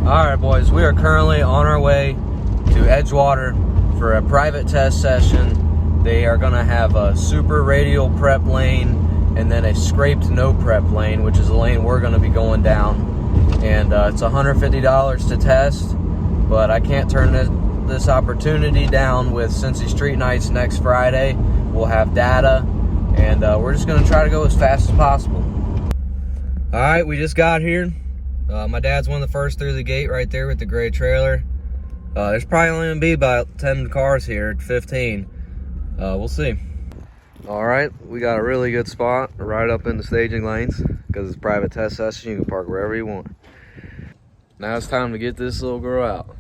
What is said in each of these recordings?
Alright boys, we are currently on our way to Edgewater for a private test session. They are going to have a super radial prep lane and then a scraped no prep lane, which is the lane we're going to be going down. And it's $150 to test, but I can't turn this opportunity down with Cincy Street Nights next Friday. We'll have data, and we're just going to try to go as fast as possible. Alright, we just got here. My dad's one of the first through the gate right there with the gray trailer. There's probably only gonna be about 10 cars here, 15. We'll see. All right, we got a really good spot right up in the staging lanes because it's a private test session. You can park wherever you want. Now it's time to get this little girl out.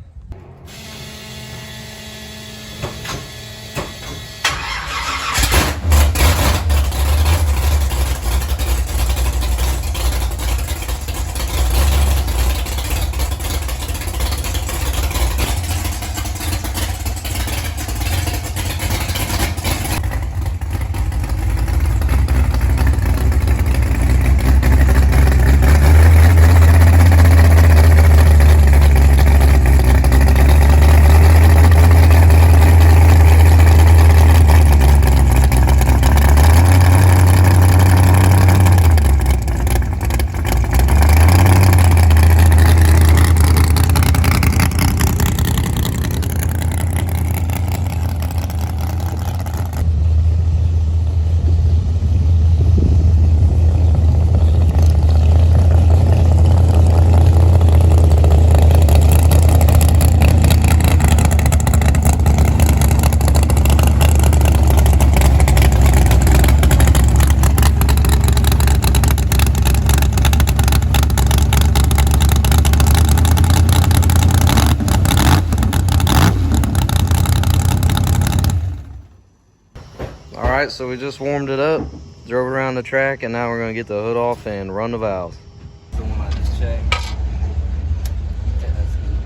Alright, so we just warmed it up, drove around the track, and now we're going to get the hood off and run the valves. The one I just checked. Yeah, that's good.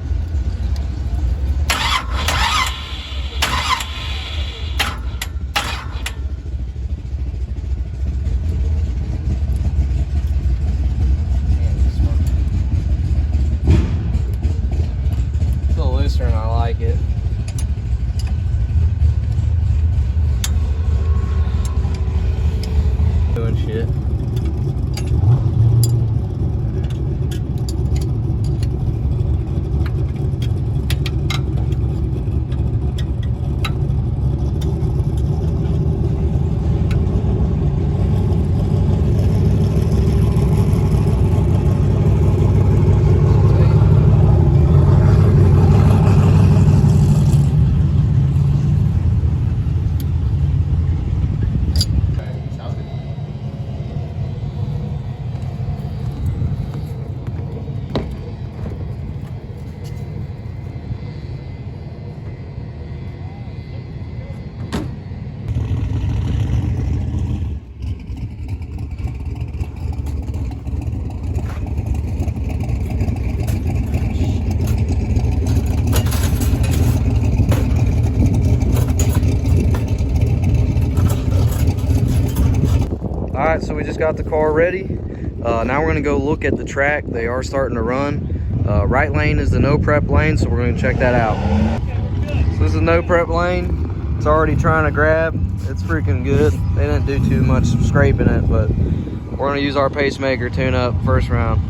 It's a little looser and I like it. Doing shit. Alright, so we just got the car ready. Now we're going to go look at the track. They are starting to run. Right lane is the no prep lane, so we're going to check that out. So this is no prep lane. It's already trying to grab. It's freaking good. They didn't do too much scraping it, but we're going to use our pacemaker tune up first round.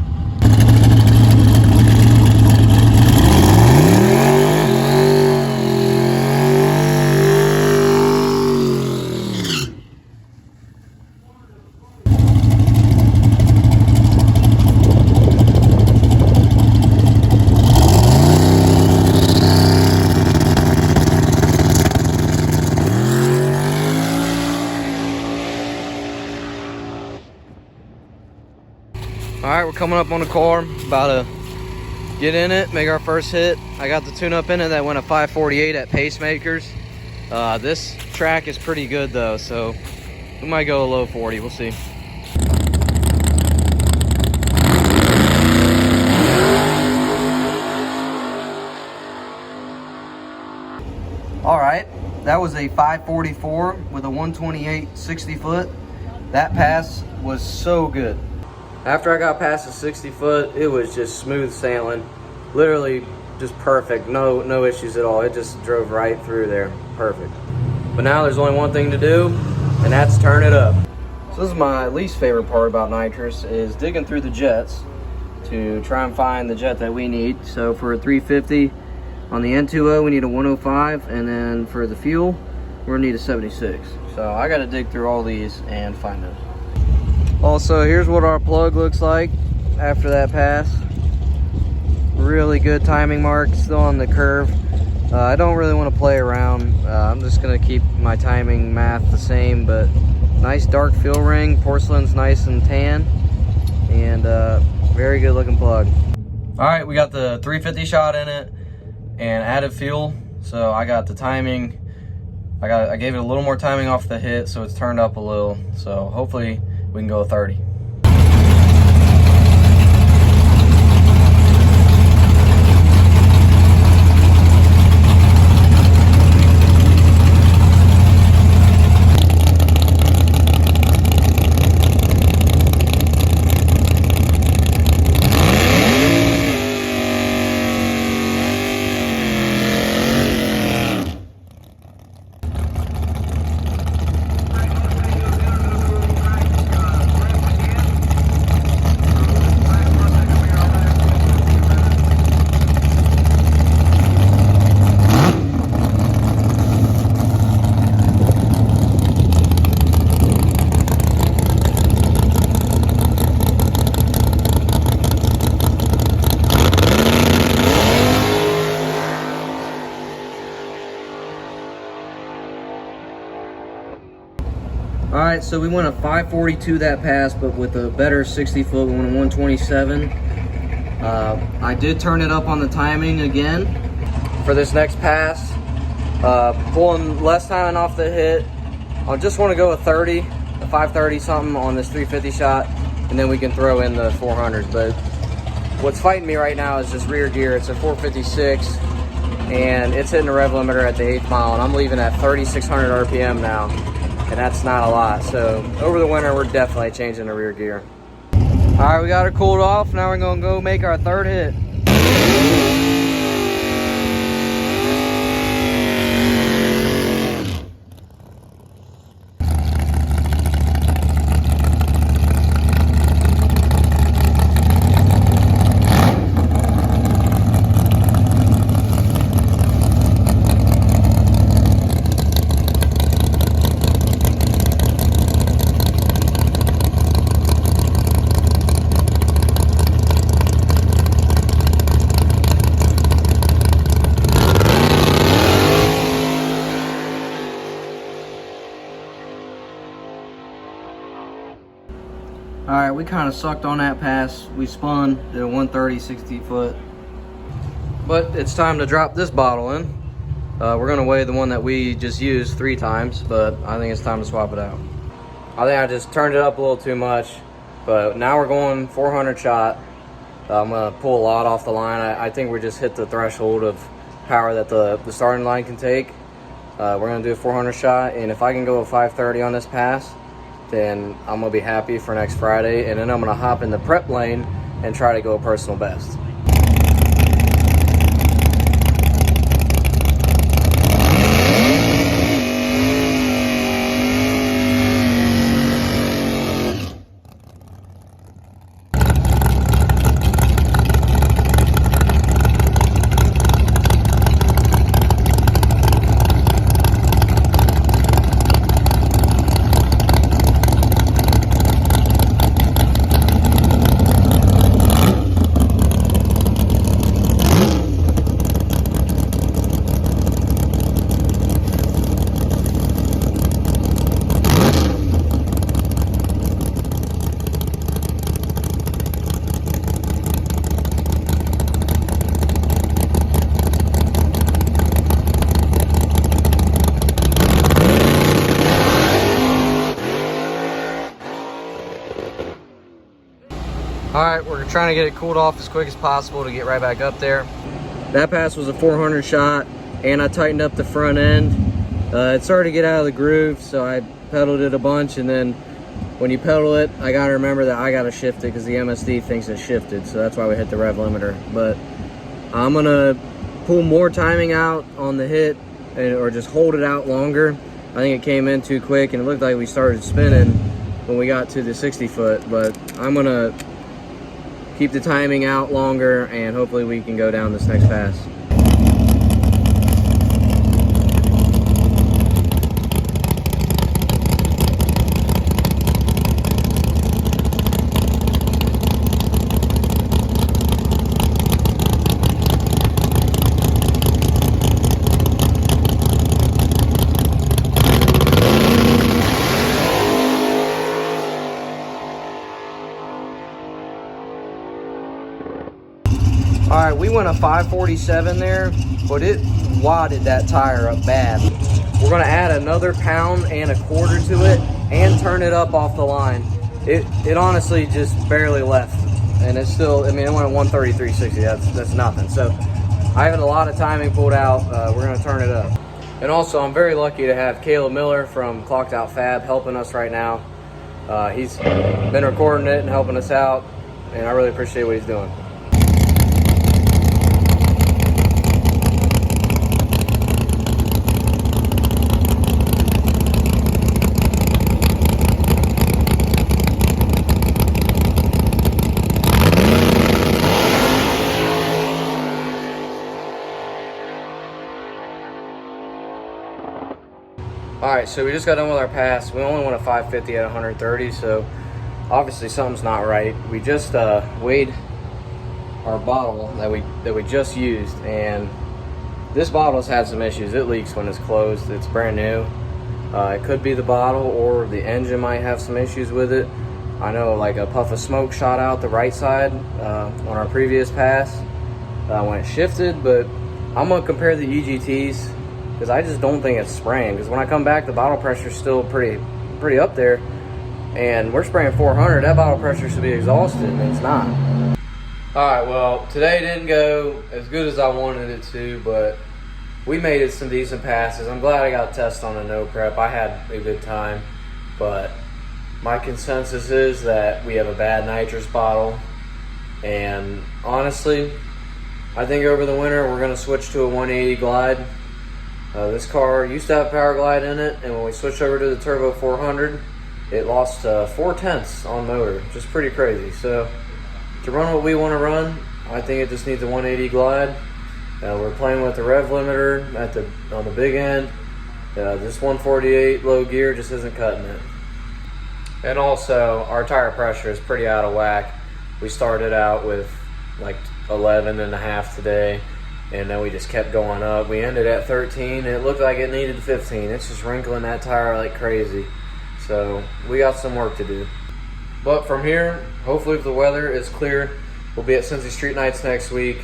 Alright, we're coming up on the car, about to get in it, make our first hit. I got the tune-up in it that went a 548 at Pacemakers. This track is pretty good though, so we might go a low 40, we'll see. Alright, that was a 544 with a 128 60 foot. That pass was so good. After I got past the 60 foot, it was just smooth sailing. literally just perfect, no issues at all. It just drove right through there, perfect. But now there's only one thing to do, and that's turn it up. So this is my least favorite part about Nitrous, is digging through the jets to try and find the jet that we need. So for a 350 on the N2O, we need a 105, and then for the fuel, we're gonna need a 76. So I gotta dig through all these and find those. Also, here's what our plug looks like after that pass. Really good timing mark, still on the curve. I don't really want to play around. I'm just gonna keep my timing math the same, but nice dark fill ring, porcelain's nice and tan, and very good looking plug. All right, we got the 350 shot in it and added fuel. So I got the timing, I gave it a little more timing off the hit, so it's turned up a little. So hopefully we can go 30. Alright, so we went a 542 that pass, but with a better 60 foot, we went a 127. I did turn it up on the timing again for this next pass. Pulling less timing off the hit. I just want to go a 30, a 530 something on this 350 shot, and then we can throw in the 400s. But what's fighting me right now is this rear gear. It's a 456, and it's hitting the rev limiter at the 8th mile, and I'm leaving at 3,600 RPM now. And that's not a lot. So over the winter, we're definitely changing the rear gear. All right, we got her cooled off. Now we're gonna go make our third hit. All right, we kind of sucked on that pass. We spun, did a 130, 60 foot. But it's time to drop this bottle in. We're gonna weigh the one that we just used 3 times, but I think it's time to swap it out. I think I just turned it up a little too much, but now we're going 400 shot. I'm gonna pull a lot off the line. I think we just hit the threshold of power that the starting line can take. We're gonna do a 400 shot, and if I can go a 530 on this pass, then I'm gonna be happy for next Friday, and then I'm gonna hop in the prep lane and try to go a personal best. All right, we're trying to get it cooled off as quick as possible to get right back up there. That pass was a 400 shot, and I tightened up the front end. It started to get out of the groove, so I pedaled it a bunch, and then when you pedal it, I gotta remember that I gotta shift it because the MSD thinks it's shifted, so that's why we hit the rev limiter. But I'm gonna pull more timing out on the hit, or just hold it out longer. I think it came in too quick and it looked like we started spinning when we got to the 60 foot, but I'm gonna keep the timing out longer and hopefully we can go down this next pass. All right, we went a 547 there, but it wadded that tire up bad. We're gonna add another 1.25 pounds to it and turn it up off the line. It honestly just barely left, and it's still, I mean, it went at 133.60, that's nothing. So I have a lot of timing pulled out. We're gonna turn it up. And also, I'm very lucky to have Caleb Miller from Clocked Out Fab helping us right now. He's been recording it and helping us out, and I really appreciate what he's doing. All right, so we just got done with our pass. We only went a 550 at 130, so obviously something's not right. We just weighed our bottle that we just used, and this bottle's had some issues. It leaks when it's closed. It's brand new. It could be the bottle, or the engine might have some issues with it. I know like a puff of smoke shot out the right side on our previous pass when it shifted, but I'm gonna compare the EGTs, because I just don't think it's spraying. Because when I come back, the bottle pressure is still pretty up there, and we're spraying 400. That bottle pressure should be exhausted, and it's not. All right, well, today didn't go as good as I wanted it to, but we made it some decent passes. I'm glad I got a test on a no prep. I had a good time, but my consensus is that we have a bad nitrous bottle, and honestly, I think over the winter we're gonna switch to a 180 glide. This car used to have power glide in it, and when we switched over to the Turbo 400, it lost 4/10 on motor, just pretty crazy. So to run what we want to run, I think it just needs a 180 glide. We're playing with the rev limiter on the big end. This 148 low gear just isn't cutting it. And also, our tire pressure is pretty out of whack. We started out with like 11.5 today, and then we just kept going up. We ended at 13. It looked like it needed 15. It's just wrinkling that tire like crazy. So we got some work to do. But from here, hopefully if the weather is clear, we'll be at Cincy Street Nights next week.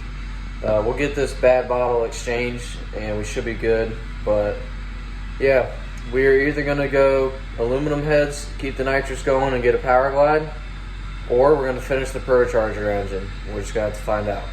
We'll get this bad bottle exchanged, and we should be good. But yeah, we're either gonna go aluminum heads, keep the nitrous going and get a power glide, or we're gonna finish the Pro Charger engine. We're just gonna have to find out.